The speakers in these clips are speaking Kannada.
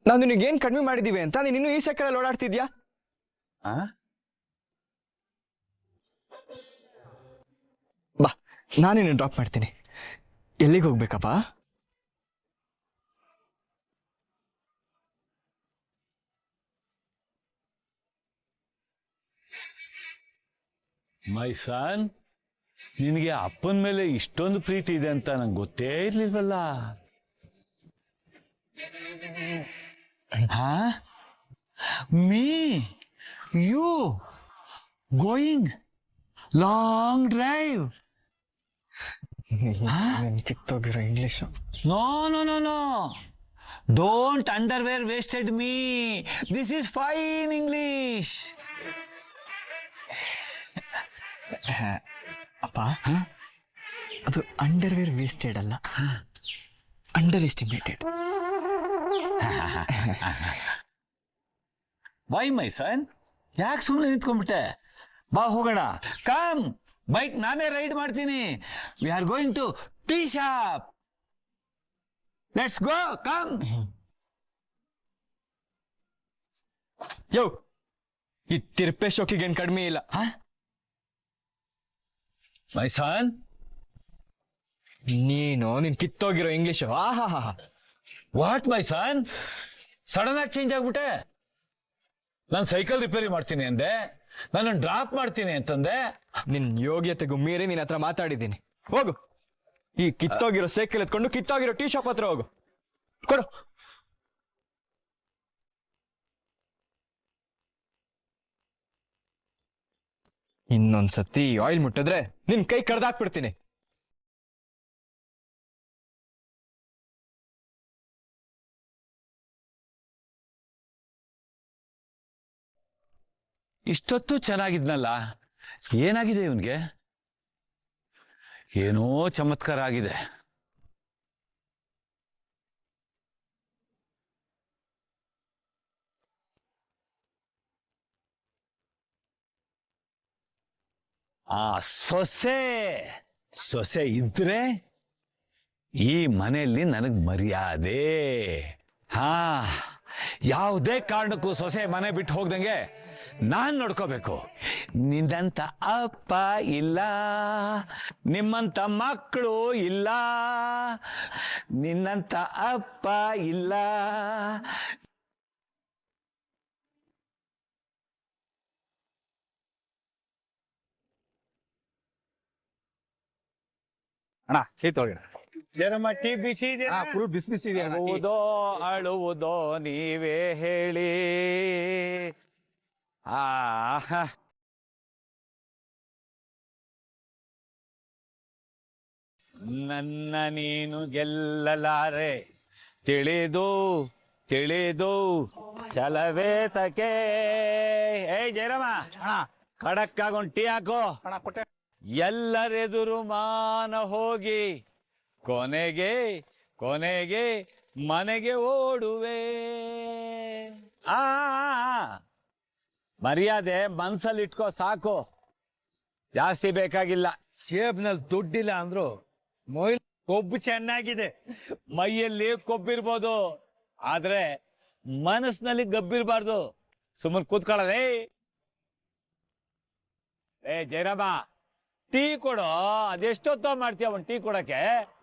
ನಾವು ನಿನಗೇನು ಕಡಿಮೆ ಮಾಡಿದ್ದೀವಿ ಅಂತ ನೀನು ಇನ್ನೂ ಈ ಸೈಕಲಲ್ಲಿ ಓಡಾಡ್ತಿದ್ಯಾ? ಬಾ, ನಾನು ನಿನ್ನ ಡ್ರಾಪ್ ಮಾಡ್ತೀನಿ. ಎಲ್ಲಿಗೆ ಹೋಗ್ಬೇಕಪ್ಪ? ಮೈ ಸನ್, ನಿನಗೆ ಅಪ್ಪನ ಮೇಲೆ ಇಷ್ಟೊಂದು ಪ್ರೀತಿ ಇದೆ ಅಂತ ನಂಗೆ ಗೊತ್ತೇ ಇರ್ಲಿಲ್ವಲ್ಲ. ಹಾ, me you going long drive. ಕಿತ್ತೋಗಿರೋ English. No no no no, don't underwear wasted me. This is fine English. ಅಪ್ಪ, ಅದು ಅಂಡರ್ವೇರ್ ವೇಸ್ಟೆಡ್ ಅಲ್ಲ, underestimated. Why my son, ಯಾಕೆ ಸುಮ್ಮನೆ ನಿಂತ್ಕೊಂಡ್ಬಿಟ್ಟೆ? ಬಾ ಹೋಗೋಣ. ಕಮ್, ಬೈಕ್ ನಾನೇ ರೈಡ್ ಮಾಡ್ತೀನಿ. We are going to tea shop. Let's go, come. Yo, ಈ ತಿರುಪೆ ಶೋಕಿಗೇನು ಕಡಿಮೆ ಇಲ್ಲ. ಮೈ ಸನ್, ನೀನ್ ಕಿತ್ತೋಗಿರೋ ಇಂಗ್ಲಿಷ್. ಆಹಾ, ವಾಟ್ ಮೈ ಸನ್, ಸಡನ್ ಆಗಿ ಚೇಂಜ್ ಆಗ್ಬಿಟ್ಟೆ. ನಾನು ಸೈಕಲ್ ರಿಪೇರಿ ಮಾಡ್ತೀನಿ ಅಂದೆ, ನಾನು ಡ್ರಾಪ್ ಮಾಡ್ತೀನಿ ಅಂತಂದೆ. ನಿನ್ ಯೋಗ್ಯತೆಗೂ ಮೀರಿ ನಿನ್ನ ಹತ್ರ ಮಾತಾಡಿದ್ದೀನಿ. ಹೋಗು, ಈ ಕಿತ್ತೋಗಿರೋ ಸೈಕಲ್ ಎತ್ಕೊಂಡು ಕಿತ್ತೋಗಿರೋ ಟೀ ಶಾಪ್ ಹತ್ರ ಹೋಗು. ಕೊಡು. ಇನ್ನೊಂದ್ಸತಿ ಆಯಿಲ್ ಮುಟ್ಟಿದ್ರೆ ನಿನ್ ಕೈ ಕಡ್ದಾಕ್ಬಿಡ್ತೀನಿ. ಇಷ್ಟೊತ್ತು ಚೆನ್ನಾಗಿದ್ನಲ್ಲ, ಏನಾಗಿದೆ ಇವನ್ಗೆ? ಏನೋ ಚಮತ್ಕಾರ ಆಗಿದೆ. ಆ ಸೊಸೆ ಸೊಸೆ ಇದ್ರೆ ಈ ಮನೆಯಲ್ಲಿ ನನಗ್ ಮರ್ಯಾದೆ. ಹಾ, ಯಾವುದೇ ಕಾರಣಕ್ಕೂ ಸೊಸೆ ಮನೆ ಬಿಟ್ಟು ಹೋಗ್ದಂಗೆ ನಾನ್ ನೋಡ್ಕೋಬೇಕು. ನಿಂದಂತ ಅಪ್ಪ ಇಲ್ಲ, ನಿಮ್ಮಂತ ಮಕ್ಕಳು ಇಲ್ಲ, ನಿನ್ನಂತ ಅಪ್ಪ ಇಲ್ಲ. ಅಣ್ಣ ಟೀ ತೊಗೊಳ್ಳಿ. ಜನಮ ಟೀ ಬಿಸಿ ಇದೆ, ಫುಲ್ ಬಿಸಿ ಬಿಸಿ ಇದೆ. ಅಳುವುದೋ ಅಳುವುದೋ ನೀವೇ ಹೇಳಿ. ನನ್ನ ನೀನು ಗೆಲ್ಲಲಾರೆ, ತಿಳಿದು ತಿಳಿದು ಛಲವೇ ತಕೆ. ಏ ಜಯರಾಮ, ಖಡಕ್ಕಾಗಿ ಒಂದು ಟೀ ಹಾಕೋ. ಎಲ್ಲರೆದುರು ಮಾನ ಹೋಗಿ ಕೊನೆಗೆ ಕೊನೆಗೆ ಮನೆಗೆ ಓಡುವೆ. ಮರ್ಯಾದೆ ಮನ್ಸಲ್ಲಿ ಇಟ್ಕೋ ಸಾಕು, ಜಾಸ್ತಿ ಬೇಕಾಗಿಲ್ಲ. ಜೇಬ್ನಲ್ಲಿ ದುಡ್ಡಿಲ್ಲ ಅಂದ್ರು ಮೊಯ್ಲ್ ಕೊಬ್ಬು ಚೆನ್ನಾಗಿದೆ. ಮೈಯಲ್ಲಿ ಕೊಬ್ಬಿರ್ಬೋದು, ಆದ್ರೆ ಮನಸ್ಸಿನಲ್ಲಿ ಗಬ್ಬಿರ್ಬಾರ್ದು. ಸುಮ್ಮನೆ ಕೂತ್ಕೊಳ್ಳೋದೇ. ಏ ಜಯರಾಮ, ಟೀ ಕೊಡೋ. ಅದೆಷ್ಟೊತ್ತ ಮಾಡ್ತೀಯ ಅವನ್ ಟೀ ಕೊಡಕ್ಕೆ?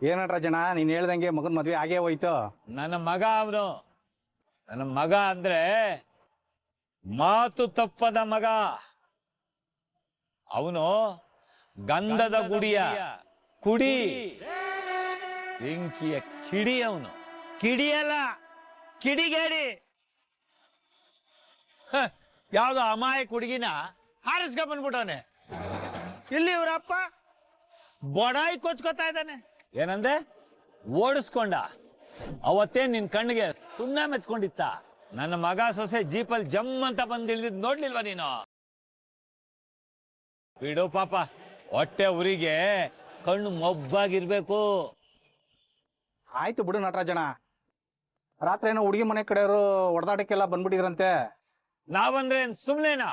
ಏನಂದ್ರ ಜನ ನೀನ್ ಹೇಳ್ದಂಗೆ ಮಗನ್ ಮದ್ವೆ ಆಗೇ ಹೋಯ್ತು. ನನ್ನ ಮಗ ಅವನು. ನನ್ನ ಮಗ ಅಂದ್ರೆ ಮಾತು ತಪ್ಪದ ಮಗ. ಅವನು ಗಂಧದ ಗುಡಿಯ ಕುಡಿ, ಬೆಂಕಿಯ ಕಿಡಿ. ಅವನು ಕಿಡಿಯಲ್ಲ, ಕಿಡಿಗೇಡಿ. ಯಾವ್ದೋ ಅಮಾಯಕ ಹುಡುಗಿನ ಹಾರಿಸ್ಕೊಂಡ್ ಬಂದ್ಬಿಟ್ಟವನೆ. ಇಲ್ಲಿ ಇವ್ರಪ್ಪ ಬಡಾಯಿ ಕೊಚ್ಕೋತಾ ಇದ್ದಾನೆ. ಏನಂದೆ? ಓಡಿಸ್ಕೊಂಡ. ಅವತ್ತೇ ನಿನ್ ಕಣ್ಣಿಗೆ ಸುಣ್ಣ ಮೆತ್ಕೊಂಡಿತ್ತ. ನನ್ನ ಮಗ ಸೊಸೆ ಜೀಪಲ್ಲಿ ಜಮ್ ಅಂತ ಬಂದು ಇಳಿದಿದ್ ನೋಡ್ಲಿಲ್ವಾ ನೀನು? ಬಿಡು ಪಾಪ, ಹೊಟ್ಟೆ ಉರಿಗೆ ಕಣ್ಣು ಮೊಬ್ಬಾಗಿರ್ಬೇಕು. ಆಯ್ತು ಬಿಡು ನಟರಾಜಣ್ಣ. ರಾತ್ರಿ ಏನೋ ಹುಡುಗಿ ಮನೆ ಕಡೆಯವರು ಹೊಡೆದಾಟಕ್ಕೆಲ್ಲ ಬಂದ್ಬಿಟ್ಟಿದ್ರಂತೆ. ನಾವಂದ್ರೆ ಸುಮ್ನೆನಾ?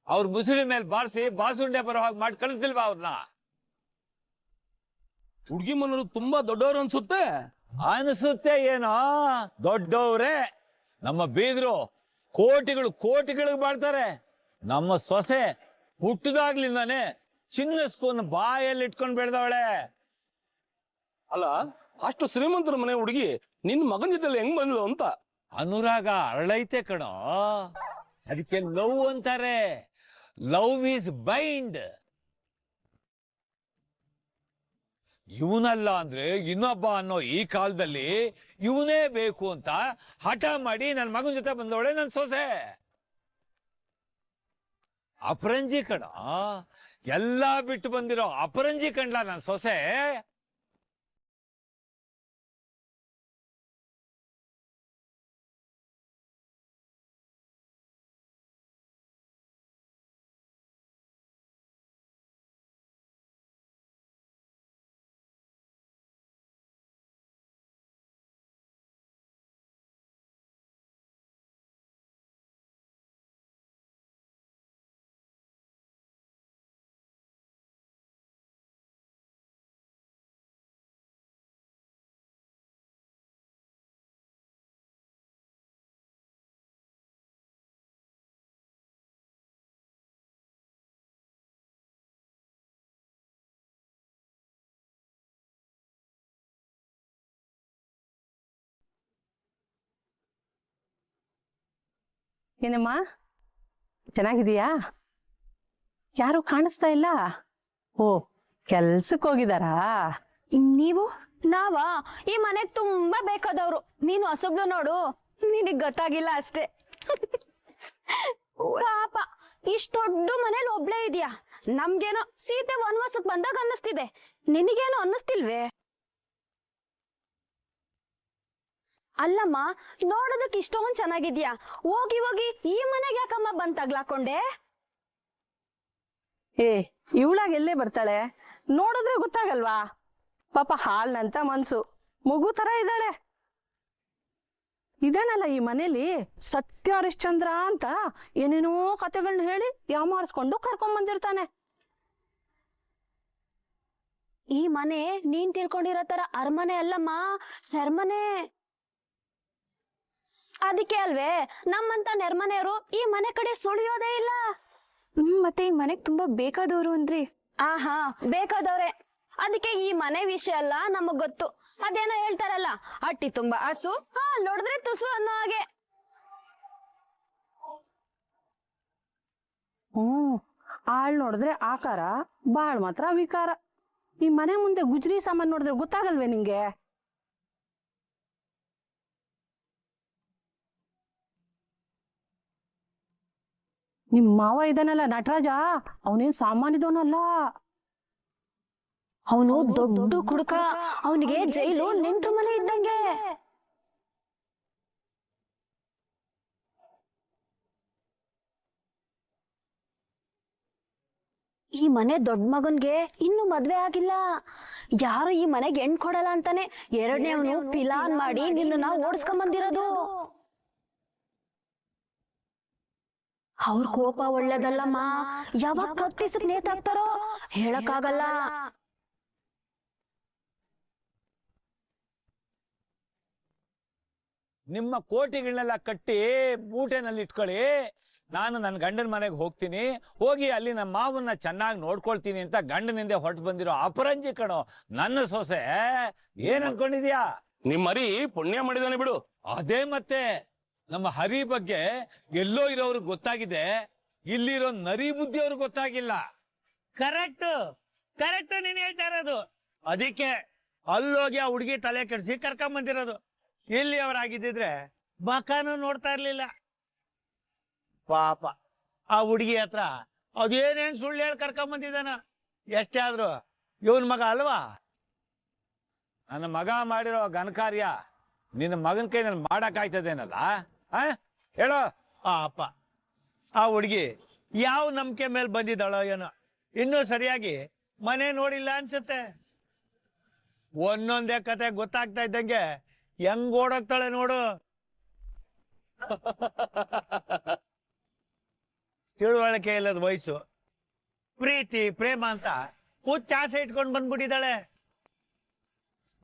ಅವ್ರ ಮುಸುಳಿ ಮೇಲೆ ಬಾರಿಸಿ ಬಾಸುಂಡೆ ಬರೋ ಹಾಗೆ ಮಾಡಿ ಕಳಿಸ್ದಿಲ್ವಾ ಅವ್ರನ್ನ? ಹುಡುಗಿ ಮನೆಯವರು ತುಂಬಾ ದೊಡ್ಡವರು ಅನ್ಸುತ್ತೆ. ಅನ್ಸುತ್ತೆ ಏನೋ, ದೊಡ್ಡವ್ರೆ. ನಮ್ಮ ಬೀಗರು ಕೋಟಿಗಳು ಕೋಟಿಗಳಿಗೆ ಬಾಳ್ತಾರೆ. ನಮ್ಮ ಸೊಸೆ ಹುಟ್ಟದಾಗ್ಲಿಂದಾನೆ ಚಿನ್ನ ಸ್ಪೂನ್ ಬಾಯಲ್ಲಿ ಇಟ್ಕೊಂಡು ಬೆಳೆದವಳೆ. ಅಲ್ಲ, ಅಷ್ಟು ಶ್ರೀಮಂತರ ಮನೆ ಹುಡುಗಿ ನಿನ್ ಮಗನ ಜೊತೆ ಹೆಂಗ್ ಬಂದ್ಲು ಅಂತ. ಅನುರಾಗ ಅರಳೈತೆ ಕಣೋ, ಅದಕ್ಕೆ ಲವ್ ಅಂತಾರೆ. Love is bind. ಇವನಲ್ಲ ಅಂದ್ರೆ ಇನ್ನೊಬ್ಬ ಅನ್ನೋ ಈ ಕಾಲದಲ್ಲಿ ಇವನೇ ಬೇಕು ಅಂತ ಹಠ ಮಾಡಿ ನನ್ನ ಮಗನ ಜೊತೆ ಬಂದವಳೆ ನನ್ನ ಸೊಸೆ. ಅಪರಂಜಿ ಕಣ, ಎಲ್ಲಾ ಬಿಟ್ಟು ಬಂದಿರೋ ಅಪರಂಜಿ ಕಂಡ್ಲ ನನ್ನ ಸೊಸೆ. ಏನಮ್ಮ ಚೆನ್ನಾಗಿದೀಯಾ? ಯಾರು ಕಾಣಿಸ್ತಾ ಇಲ್ಲ. ಓ, ಕೆಲ್ಸಕ್ಕೆ ಹೋಗಿದಾರಾ? ನೀವು? ನಾವಾ? ಈ ಮನೆಗ್ ತುಂಬಾ ಬೇಕಾದವ್ರು. ನೀನು ಹೊಸಬ್ಳು ನೋಡು, ನಿನಗ್ ಗೊತ್ತಾಗಿಲ್ಲ ಅಷ್ಟೇ. ಪಾಪ, ಇಷ್ಟ ದೊಡ್ಡ ಮನೇಲಿ ಒಬ್ಳೇ ಇದೆಯಾ? ನಮ್ಗೇನೋ ಸೀತೆ ವನವಾಸಕ್ ಬಂದಾಗ ಅನ್ನಿಸ್ತಿದೆ, ನಿನಗೇನೋ ಅನ್ನಿಸ್ತಿಲ್ವೇ? ಅಲ್ಲಮ್ಮ, ನೋಡೋದಕ್ ಇಷ್ಟೊಂದ್ ಚೆನ್ನಾಗಿದ್ಯಾ, ಹೋಗಿ ಹೋಗಿ ಈ ಮನೆಗೆ ಯಾಕಮ್ಮ ಬಂದ್ ತಗ್ಲಾಕೊಂಡೆ? ಏ, ಇವಳಾಗ ಎಲ್ಲೇ ಬರ್ತಾಳೆ? ನೋಡಿದ್ರೆ ಗೊತ್ತಾಗಲ್ವಾ? ಪಾಪ ಹಾಲ್ನಂತ ಮನ್ಸು, ಮಗು ತರ ಇದ್ದಾಳೆ. ಇದಾನಲ್ಲ ಈ ಮನೇಲಿ ಸತ್ಯ ಹರಿಶ್ಚಂದ್ರ ಅಂತ ಏನೇನೋ ಕತೆಗಳನ್ನ ಹೇಳಿ ಯಾಮಾರಿಸ್ಕೊಂಡು ಕರ್ಕೊಂಡ್ ಬಂದಿರ್ತಾನೆ. ಈ ಮನೆ ನೀನ್ ತಿಳ್ಕೊಂಡಿರೋ ತರ ಅರಮನೆ ಅಲ್ಲಮ್ಮ, ಸೆರ್ಮನೆ. ಅದಕ್ಕೆ ಅಲ್ವೇ ನಮ್ಮಂತ ನೆರ್ಮನೆಯವರು ಈ ಮನೆ ಕಡೆ ಸುಳಿಯೋದೇ ಇಲ್ಲ. ಮತ್ತೆ ಈ ಮನೆಗ್ ತುಂಬಾ ಬೇಕಾದವರು ಅಂದ್ರಿ? ಆಹಾ, ಬೇಕಾದವ್ರೆ. ಅದಕ್ಕೆ ಈ ಮನೆ ವಿಷಯ ಎಲ್ಲ ನಮಗ್ ಗೊತ್ತು. ಅದೇನೋ ಹೇಳ್ತಾರಲ್ಲ, ಅಟ್ಟಿ ತುಂಬಾ ಹಸು, ನೋಡಿದ್ರೆ ತುಸು ಅನ್ನೋ ಹಾಗೆ. ಆಳ್ ನೋಡಿದ್ರೆ ಆಕಾರ, ಬಾಳ್ ಮಾತ್ರ ವಿಕಾರ. ಈ ಮನೆ ಮುಂದೆ ಗುಜ್ರಿ ಸಾಮಾನ್ ನೋಡಿದ್ರೆ ಗೊತ್ತಾಗಲ್ವೇ ನಿಂಗೆ? ನಿಮ್ ಮಾವ ಇದಾನಲ್ಲ ನಟರಾಜ, ಅವನೇನ್ ಸಾಮಾನ್ಯದವನಲ್ಲ. ಅವನು ದೊಡ್ಡ ಕುಡುಕ, ಅವನಿಗೆ ಜೈಲು ನೆಂಟ್ರ ಮನೆ ಇದ್ದಂಗೆ. ಈ ಮನೆ ದೊಡ್ಡ ಮಗನ್ಗೆ ಇನ್ನು ಮದ್ವೆ ಆಗಿಲ್ಲ. ಯಾರು ಈ ಮನೆಗೆ ಹೆಣ್ ಕೊಡಲ್ಲ ಅಂತಾನೆ ಎರಡನೇವನು ಪಿಲಾನ್ ಮಾಡಿ ನಿನ್ನ ಓಡಿಸ್ಕೊಂಡ್ ಬಂದಿರೋದು. ಅವ್ರ ಕೋಪ ಒಳ್ಳೇದಲ್ಲಮ್ಮ, ಯಾವಾಗ ಕತ್ತಿಸಕ್ ನೇತಾಕ್ತಾರೋ ಹೇಳಕ್ಕಾಗಲ್ಲ. ನಿಮ್ಮ ಕೋಟಿಗಳನ್ನೆಲ್ಲ ಕಟ್ಟಿ ಮೂಟೆನಲ್ಲಿ ಇಟ್ಕೊಳ್ಳಿ. ನಾನು ನನ್ನ ಗಂಡನ ಮನೆಗೆ ಹೋಗ್ತೀನಿ, ಹೋಗಿ ಅಲ್ಲಿ ನಮ್ಮ ಮಾವನ್ನ ಚೆನ್ನಾಗಿ ನೋಡ್ಕೊಳ್ತೀನಿ ಅಂತ ಗಂಡನಿಂದ ಹೊರಟು ಬಂದಿರೋ ಅಪರಂಜಿ ಕಣೋ ನನ್ನ ಸೊಸೆ. ಏನ್ ಅನ್ಕೊಂಡಿದ್ಯಾ? ನಿಮ್ ಮರಿ ಪುಣ್ಯ ಮಾಡಿದಾನೆ ಬಿಡು. ಅದೇ ಮತ್ತೆ ನಮ್ಮ ಹರಿ ಬಗ್ಗೆ ಎಲ್ಲೋ ಇರೋರ್ಗೆ ಗೊತ್ತಾಗಿದೆ, ಇಲ್ಲಿರೋ ನರಿ ಬುದ್ಧಿ ಅವ್ರಿಗೆ ಗೊತ್ತಾಗಿಲ್ಲ. ಕರೆಕ್ಟ್ ಕರೆಕ್ಟ್ ನೀನ್ ಹೇಳ್ತಾ ಇರೋದು. ಅದಕ್ಕೆ ಅಲ್ಲೋಗಿ ಆ ಹುಡುಗಿ ತಲೆ ಕೆಡಿಸಿ ಕರ್ಕೊಂಡ್ ಬಂದಿರೋದು. ಇಲ್ಲಿ ಅವರಾಗಿದ್ದಿದ್ರೆ ಮಕಾನು ನೋಡ್ತಾ ಇರ್ಲಿಲ್ಲ. ಪಾಪ ಆ ಹುಡುಗಿ ಹತ್ರ ಅದೇನೇನ್ ಸುಳ್ಳು ಹೇಳಿ ಕರ್ಕೊಂಡ್ ಬಂದಿದ್ದಾನ. ಎಷ್ಟೇ ಆದ್ರು ಇವನ್ ಮಗ ಅಲ್ವಾ? ನನ್ನ ಮಗ ಮಾಡಿರೋ ಘನಕಾರ್ಯ ನಿನ್ನ ಮಗನ ಕೈನಲ್ಲಿ ಮಾಡಕ್ಕಾಯ್ತದೇನಲ್ಲ? ಹೇಳೋ. ಅಪ್ಪ, ಆ ಹುಡುಗಿ ಯಾವ ನಂಬಿಕೆ ಮೇಲೆ ಬಂದಿದ್ದಾಳೋ ಏನೋ, ಇನ್ನೂ ಸರಿಯಾಗಿ ಮನೆ ನೋಡಿಲ್ಲ ಅನ್ಸುತ್ತೆ. ಒಂದೊಂದೇ ಕತೆ ಗೊತ್ತಾಗ್ತಾ ಇದ್ದಂಗೆ ಹೆಂಗ್ ಓಡೋಗ್ತಾಳೆ ನೋಡು. ತಿಳುವಳಿಕೆ ಇಲ್ಲದ ವಯಸ್ಸು, ಪ್ರೀತಿ ಪ್ರೇಮ ಅಂತ ಹುಚ್ಚಾಸೆ ಇಟ್ಕೊಂಡು ಬಂದ್ಬಿಟ್ಟಿದ್ದಾಳೆ.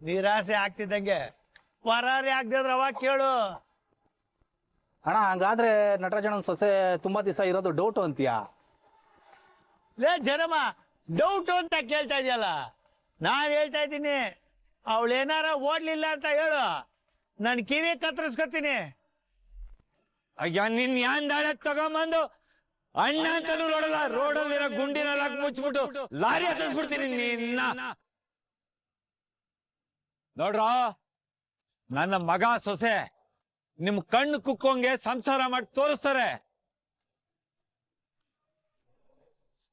ನಿರಾಸೆ ಆಗ್ತಿದ್ದಂಗೆ ಪರಾರಿ ಆಗದಿದ್ರೆ ಅವಾಗ ಕೇಳು. ಅಣ್ಣ ಹಂಗಾದ್ರೆ ನಟರಾಜಣ್ಣನ ಸೊಸೆ ತುಂಬಾ ದಿವಸ ಇರೋದು ಡೌಟು ಅಂತೀಯಾ? ಲೇ ಜನಮ್ಮ, ಡೌಟ್ ಅಂತ ಕೇಳ್ತಾ ಇದೆಯಲ್ಲ, ನಾನು ಹೇಳ್ತಾ ಇದ್ದೀನಿ, ಅವಳು ಏನಾರ ಓಡ್ಲಿಲ್ಲ ಅಂತ ಹೇಳು, ನಾನು ಕಿವಿ ಕತ್ತರಿಸ್ಕೊತೀನಿ. ಅಯ್ಯ ನಿನ್ ದಾಳೆ ತಗೊಂಬಂದು ಅಣ್ಣ ಅಂತಲೂ ನೋಡಲ್ಲ, ರೋಡಲ್ಲಿರೋ ಗುಂಡಿನೆಲ್ಲ ಮುಚ್ಚಿಬಿಟ್ಟು ಲಾರಿ ಹತ್ತಿಸ್ಬಿಡ್ತೀನಿ ನಿನ್ನ. ನೋಡ್ರ, ನನ್ನ ಮಗ ಸೊಸೆ ನಿಮ್ ಕಣ್ಣು ಕುಕ್ಕೋಂಗೆ ಸಂಸಾರ ಮಾಡಿ ತೋರಿಸ್ತಾರೆ.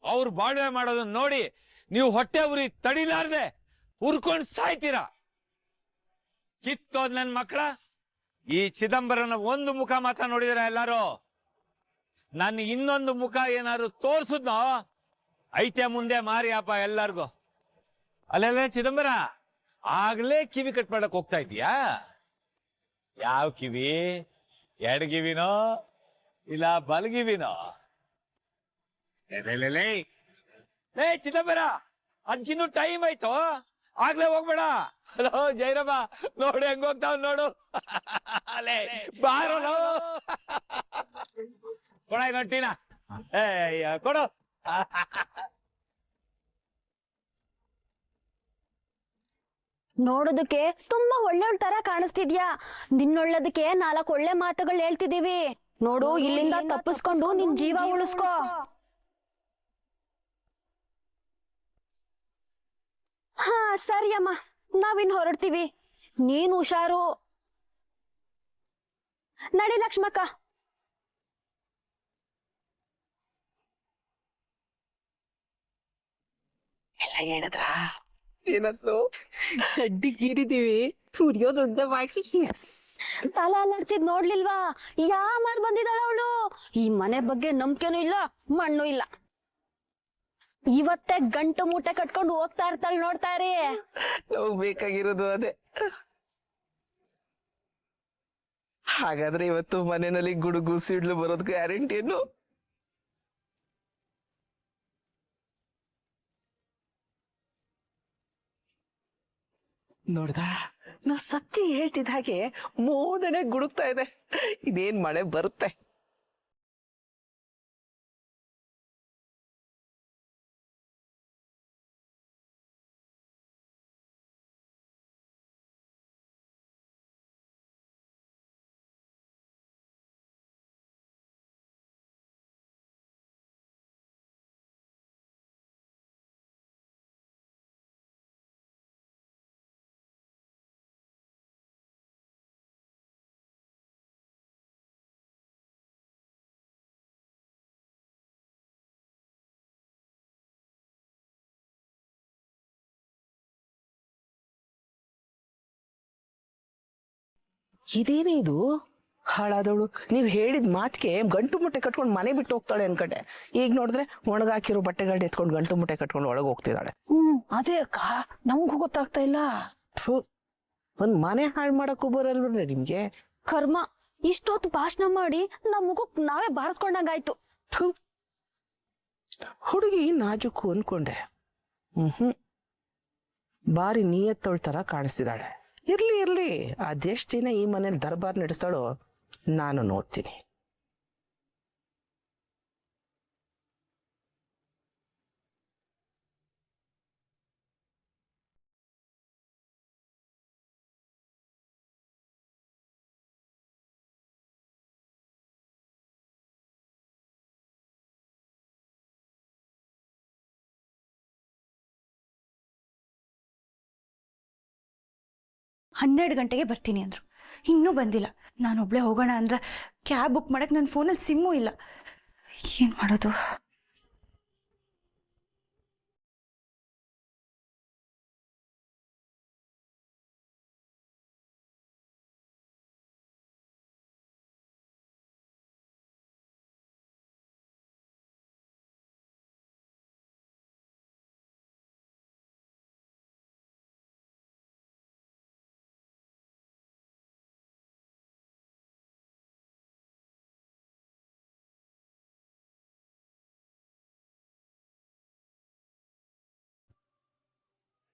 ಅವ್ರು ಬಾಳ್ವೆ ಮಾಡೋದನ್ನ ನೋಡಿ ನೀವು ಹೊಟ್ಟೆ ಉರಿ ತಡಿಲಾರ್ದೆ ಉರ್ಕೊಂಡು ಸಾಯ್ತೀರಾ. ಕಿತ್ತೋದ್ ನನ್ ಮಕ್ಕಳ, ಈ ಚಿದಂಬರನ ಒಂದು ಮುಖ ಮಾತ್ರ ನೋಡಿದಾರೆ ಎಲ್ಲಾರು. ನನ್ನ ಇನ್ನೊಂದು ಮುಖ ಏನಾದ್ರು ತೋರ್ಸುದ್ನೋ ಐತೆ ಮುಂದೆ ಮಾರಿ ಅಪ್ಪ ಎಲ್ಲಾರ್ಗು. ಅಲ್ಲೆಲ್ಲ ಚಿದಂಬರ, ಆಗ್ಲೇ ಕಿವಿ ಕಟ್ ಮಾಡಕ್ ಹೋಗ್ತಾ ಇದೀಯಾ? ಯಾವ ಕಿವಿ? ಎಡಗಿವಿನೋ ಇಲ್ಲ ಬಲಗಿವಿನೋ? ಲೇ ಚಿದಂಬರ, ಅದಕ್ಕಿನ್ನೂ ಟೈಮ್ ಆಯ್ತು, ಆಗ್ಲೇ ಹೋಗ್ಬೇಡ. ಹಲೋ ಜೈರಮ್ಮ, ನೋಡು ಹೆಂಗ್ ಹೋಗ್ತಾವ್ ನೋಡು. ಅಲೇ ಬಾರೋ ಕೊಡ ನೋಡ್ತೀನ, ಕೊಡು. ನೋಡೋದಕ್ಕೆ ತುಂಬಾ ಒಳ್ಳೆಯವಳ ತರ ಕಾಣಿಸ್ತಿದ್ಯಾ. ನಿನ್ನೊಳ್ಳದಕ್ಕೆ 4 ಒಳ್ಳೆ ಮಾತುಗಳು ಹೇಳ್ತಿದೀವಿ. ನೋಡು, ಇಲ್ಲಿಂದ ತಪ್ಪಿಸ್ಕೊಂಡು ನಿನ್ ಜೀವ ಉಳಿಸ್ಕೋ. ಹಾ ಸರಿ ಅಮ್ಮ, ನಾವಿನ್ ಹೊರಡ್ತೀವಿ. ನೀನ್ ಹುಷಾರು. ನಡಿ ಲಕ್ಷ್ಮಕ್ಕ. ಎಲ್ಲ ಹೇಳಿದ್ರ? ಏನಂತು? ಕಡ್ಡಿ ಗೀರಿದೀವಿ, ಉರಿಯೋ ದೊಡ್ಡ ತಲ ಅಲ್ಲಾಡ್ಸಿದ್ ನೋಡ್ಲಿಲ್ವಾ? ಯಾಮಾರ್ ಬಂದಿದ್ದಾಳ ಅವಳು. ಈ ಮನೆ ಬಗ್ಗೆ ನಂಬಿಕೆನೂ ಇಲ್ಲ, ಮಣ್ಣು ಇಲ್ಲ. ಇವತ್ತೇ ಗಂಟು ಮೂಟೆ ಕಟ್ಕೊಂಡು ಹೋಗ್ತಾ ಇರ್ತಾಳೆ, ನೋಡ್ತಾ ಇರಿ. ನಾವು ಬೇಕಾಗಿರೋದು ಅದೇ. ಹಾಗಾದ್ರೆ ಇವತ್ತು ಮನೆಯಲ್ಲಿ ಗುಡುಗು ಸಿಡ್ಲು ಬರೋದ್ ಗ್ಯಾರಂಟಿ ಏನು? ನೋಡ್ದ, ನಾ ಸತ್ಯ ಹೇಳ್ತಿದ್ದ ಹಾಗೆ ಮೋಡನೆ ಗುಡುಕ್ತಾ ಇದೆ. ಇದೇನ್ ಮಳೆ ಬರುತ್ತೆ. ಇದೇನೇ ಇದು ಹಾಳಾದವಳು? ನೀವ್ ಹೇಳಿದ ಮಾತಿಗೆ ಗಂಟು ಮುಟ್ಟೆ ಕಟ್ಕೊಂಡು ಮನೆ ಬಿಟ್ಟು ಹೋಗ್ತಾಳೆ ಅನ್ಕಂಡೆ. ಈಗ ನೋಡಿದ್ರೆ ಒಣಗಾಕಿರೋ ಬಟ್ಟೆಗಳನ್ನ ಎತ್ಕೊಂಡು ಗಂಟು ಮುಟ್ಟೆ ಕಟ್ಕೊಂಡು ಒಳಗೆ ಹೋಗ್ತಿದ್ದಾಳೆ. ಅದೇ ಅಕ್ಕ, ನಮಗೂ ಗೊತ್ತಾಗ್ತಾ ಇಲ್ಲ. ಒಂದ್ ಮನೆ ಹಾಳು ಮಾಡಕ್ಕೂ ಬರಲ್ವೇ ನಿಮ್ಗೆ? ಕರ್ಮ, ಇಷ್ಟೊತ್ತು ಭಾಷಣ ಮಾಡಿ ನಮ್ ಮುಖಕ್ ನಾವೇ ಬಾರಿಸ್ಕೊಂಡಂಗಾಯ್ತು. ಹುಡುಗಿ ನಾಜುಕು ಅನ್ಕೊಂಡೆ. ಬಾರಿ ನಿಯತ್ತೋಳ್ ತರ ಕಾಣಿಸ್ತಿದ್ದಾಳೆ. ಇರ್ಲಿ, ಅದೆಷ್ಟ್ ದಿನ ಈ ಮನೇಲಿ ದರ್ಬಾರ್ ನಡೆಸ್ತಾಳೋ ನಾನು ನೋಡ್ತೀನಿ. ಹನ್ನೆರಡು ಗಂಟೆಗೆ ಬರ್ತೀನಿ ಅಂದ್ರು, ಇನ್ನೂ ಬಂದಿಲ್ಲ. ನಾನೊಬ್ಳೆ ಹೋಗೋಣ ಅಂದ್ರೆ ಕ್ಯಾಬ್ ಬುಕ್ ಮಾಡಕ್ ನನ್ನ ಫೋನಲ್ಲಿ ಸಿಮ್ಮು ಇಲ್ಲ. ಏನ್ ಮಾಡೋದು?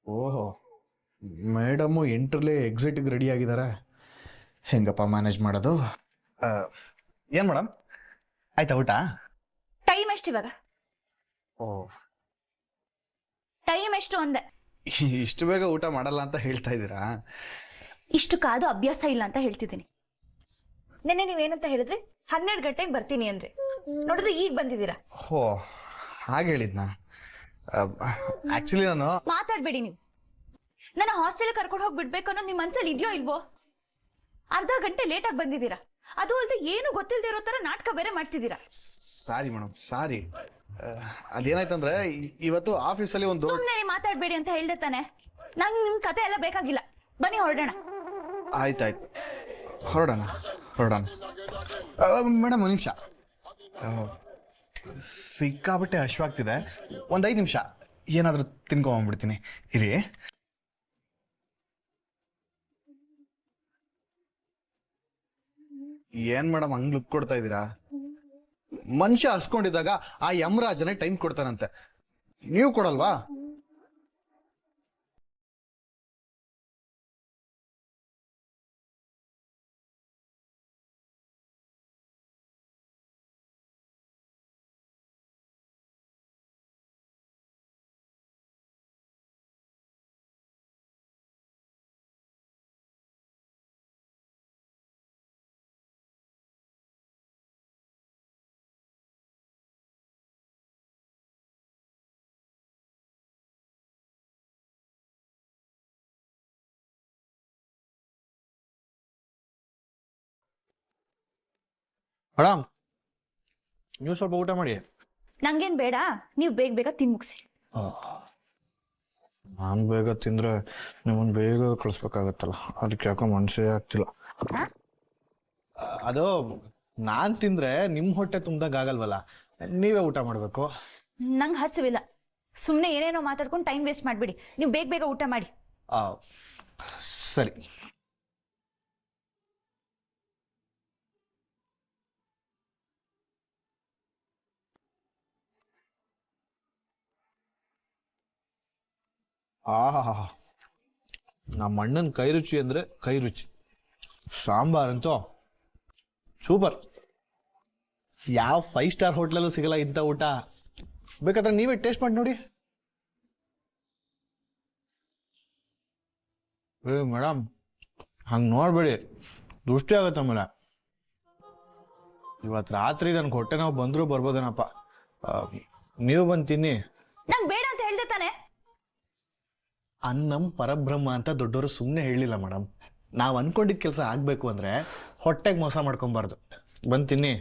ಓಹೋ, ಮೇಡಮು 8ರಲ್ಲೇ ಎಕ್ಸಿಟ್ಗೆ ರೆಡಿ ಆಗಿದ್ದಾರೆ. ಹೆಂಗಪ್ಪ ಮ್ಯಾನೇಜ್ ಮಾಡೋದು? ಏನ್ ಮೇಡಮ್ ಆಯ್ತಾ ಊಟ? ಟೈಮ್ ಎಷ್ಟು ಇವಾಗ? ಓ, ಟೈಮ್ ಎಷ್ಟು ಅಂದೆ? ಇಷ್ಟು ಬೇಗ ಊಟ ಮಾಡಲ್ಲ ಅಂತ ಹೇಳ್ತಾ ಇದ್ದೀರಾ? ಇಷ್ಟು ಕಾದು ಅಭ್ಯಾಸ ಇಲ್ಲ ಅಂತ ಹೇಳ್ತಿದ್ದೀನಿ. ನೆನ್ನೆ ನೀವೇನಂತ ಹೇಳಿದ್ರಿ? 12 ಗಂಟೆಗೆ ಬರ್ತೀನಿ ಅಂದ್ರೆ, ನೋಡಿದ್ರೆ ಈಗ ಬಂದಿದ್ದೀರಾ. ಓ, ಹಾಗೆ ಹೇಳಿದ್ನಾ? ಆಕ್ಚುಲಿ ನಾನು ಮಾತಾಡ್ಬೇಡಿ ನೀವು. ನನ್ನ ಹಾಸ್ಟೆಲ್ ಕರ್ಕೊಂಡು ಹೋಗಿ ಬಿಡ್ಬೇಕು ಅನ್ನೋದು ನಿಮ್ಮ ಮನ್ಸಲ್ಲಿ ಇದೆಯೋ ಇಲ್ವೋ? ಅರ್ಧ ಗಂಟೆ ಲೇಟಾಗಿ ಬಂದಿದ್ದೀರಾ. ಅದು ಅಲ್ಲದೆ ಏನು ಗೊತ್ತಿಲ್ಲದೆ ಇರೋ ತರ ನಾಟಕ ಬೇರೆ ಮಾಡ್ತಿದ್ದೀರಾ. ಸಾರಿ ಮೇಡಮ್, ಸಾರಿ. ಅದೇನಾಯ್ತಂದ್ರೆ ಇವತ್ತು ಆಫೀಸಲ್ಲಿ ಒಂದು ಸುಮ್ಮನೆ ಮಾತಾಡ್ಬೇಡಿ ಅಂತ ಹೇಳ್ದೆ ತಾನೆ. ನಂಗೆ ನಿಮ್ ಕತೆ ಎಲ್ಲ ಬೇಕಾಗಿಲ್ಲ, ಬನ್ನಿ ಹೊರಡೋಣ. ಆಯ್ತಾಯ್ತು, ಹೊರಡೋಣ. ಮೇಡಮ್, ಒಂದು ನಿಮಿಷ. ಸಿಕ್ಕಾಬಿಟ್ಟೆ ಹಶ್ವಾಗ್ತಿದೆ, ಒಂದು 5 ನಿಮಿಷ ಏನಾದರೂ ತಿನ್ಕೊಂಡ್ಬಿಡ್ತೀನಿ ಇರಿ. ಏನ್ ಮೇಡಮ್ ಹಂಗ್ ಲುಕ್ ಕೊಡ್ತಾ ಇದ್ದೀರಾ? ಮನುಷ್ಯ ಹಸ್ಕೊಂಡಿದ್ದಾಗ ಆ ಯಮರಾಜನೇ ಟೈಮ್ ಕೊಡ್ತಾನಂತೆ, ನೀವು ಕೊಡಲ್ವಾ? ಮೇಡಮ್, ನೀವು ಸ್ವಲ್ಪ ಊಟ ಮಾಡಿ. ನಂಗೇನ್ ಬೇಡ, ನೀವು ಬೇಗ ಬೇಗ ತಿನ್ ಮುಗಿಸಿ. ನಾನು ಬೇಗ ತಿಂದ್ರೆ ನಿಮ್ಮನ್ನು ಬೇಗ ಕಳಿಸ್ಬೇಕಾಗತ್ತಲ್ಲ, ಅದಕ್ಕೆ ಯಾಕೋ ಮನಸ್ಸೇ ಆಗ್ತಿಲ್ಲ. ಅದು ನಾನು ತಿಂದ್ರೆ ನಿಮ್ಮ ಹೊಟ್ಟೆ ತುಂಬ್ದಾಗ ಆಗಲ್ವಲ್ಲ, ನೀವೇ ಊಟ ಮಾಡಬೇಕು. ನಂಗೆ ಹಸಿವಿಲ್ಲ. ಸುಮ್ಮನೆ ಏನೇನೋ ಮಾತಾಡ್ಕೊಂಡು ಟೈಮ್ ವೇಸ್ಟ್ ಮಾಡ್ಬಿಡಿ. ನೀವು ಬೇಗ ಬೇಗ ಊಟ ಮಾಡಿ. ಸರಿ. ಆಹಾ, ನಮ್ಮ ಅಣ್ಣನ ಕೈ ರುಚಿ ಅಂದ್ರೆ ಕೈ ರುಚಿ. ಸಾಂಬಾರಂತೂ ಸೂಪರ್. ಯಾವ 5 ಸ್ಟಾರ್ ಹೋಟ್ಲಲ್ಲೂ ಸಿಗಲ್ಲ ಇಂಥ ಊಟ. ಬೇಕಾದ್ರೆ ನೀವೇ ಟೇಸ್ಟ್ ಮಾಡಿ ನೋಡಿ. ಮೇಡಮ್, ಹಂಗೆ ನೋಡ್ಬೇಡಿ, ದೃಷ್ಟಿ ಆಗತ್ತೆ. ಆಮೇಲೆ ಇವತ್ತು ರಾತ್ರಿ ನನ್ಗೆ ಹೊಟ್ಟೆ ನಾವು ಬಂದರೂ ಬರ್ಬೋದೇನಪ್ಪ. ನೀವು ಬಂದು ತಿನ್ನಿ. ನಂಗೆ ಬೇಡ ಅಂತ ಹೇಳ್ದೆ ತಾನೆ. ಅನ್ನಂ ಪರಬ್ರಹ್ಮ ಅಂತ ದೊಡ್ಡವರು ಸುಮ್ಮನೆ ಹೇಳಿಲ್ಲ ಮೇಡಮ್. ನಾವು ಅನ್ಕೊಂಡಿದ್ದ ಕೆಲಸ ಆಗಬೇಕು ಅಂದರೆ ಹೊಟ್ಟೆಗೆ ಮೋಸ ಮಾಡ್ಕೊಬಾರ್ದು. ಬಂದು ತಿನ್ನಿ.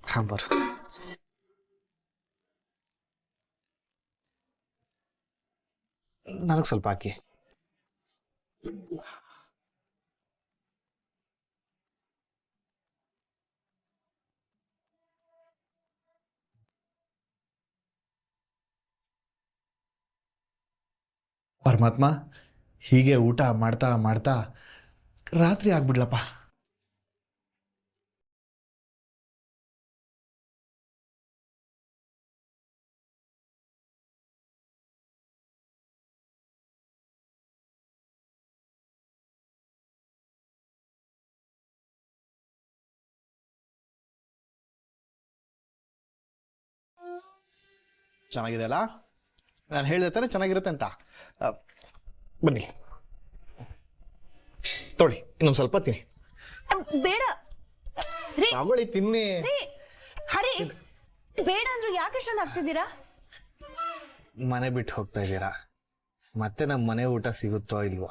ಸಾಂಬಾರು ನನಗೆ ಸ್ವಲ್ಪ ಹಾಕಿ. ಪರಮಾತ್ಮ, ಹೀಗೆ ಊಟ ಮಾಡ್ತಾ ಮಾಡ್ತಾ ರಾತ್ರಿ ಆಗ್ಬಿಡ್ಲಪ್ಪ. ಚೆನ್ನಾಗಿದೆ ಅಲ್ಲ? ನಾನು ಹೇಳಿದೆ ತಾನೆ ಚೆನ್ನಾಗಿರುತ್ತೆ ಅಂತ. ಬನ್ನಿ ತೊಳಿ, ಇನ್ನೊಂದು ಸ್ವಲ್ಪ ತಿನ್ನಿ. ಬೇಡ ರೀ, ತಗೊಳ್ಳಿ ತಿನ್ನಿ. ಹರಿ, ಬೇಡ ಅಂದ್ರು ಯಾಕೆ ಇಷ್ಟೊಂದು ಆಗ್ತಿದ್ದೀರಾ? ಮನೆ ಬಿಟ್ಟು ಹೋಗ್ತಾ ಇದ್ದೀರಾ, ಮತ್ತೆ ನಮ್ಮ ಮನೆ ಊಟ ಸಿಗುತ್ತೋ ಇಲ್ವೋ?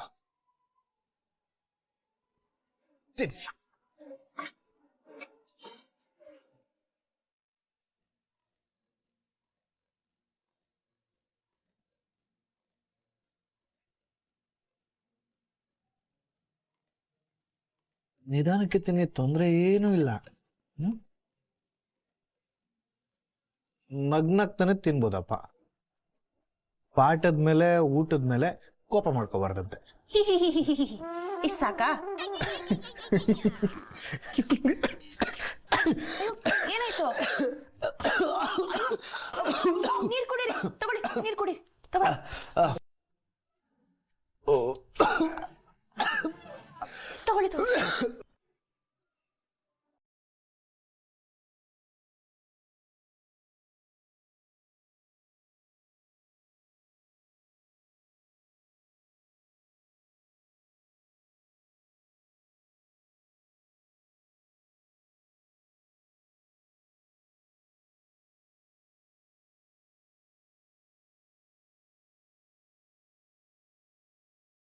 ತಿನ್ನಿ. ನಿಧಾನಕ್ಕೆ ತಿನ್ನಿ, ತೊಂದರೆ ಏನೂ ಇಲ್ಲ. ನಗ್ನಗ್ತಾನೆ ತಿನ್ಬೋದಪ್ಪ. ಪಾಠದ ಮೇಲೆ ಊಟದ ಮೇಲೆ ಕೋಪ ಮಾಡ್ಕೋಬಾರ್ದಂತೆ. ಇಷ್ಟ್ ಸಾಕಾ? ಅಯ್ಯೋ, ಏನಾಯ್ತು?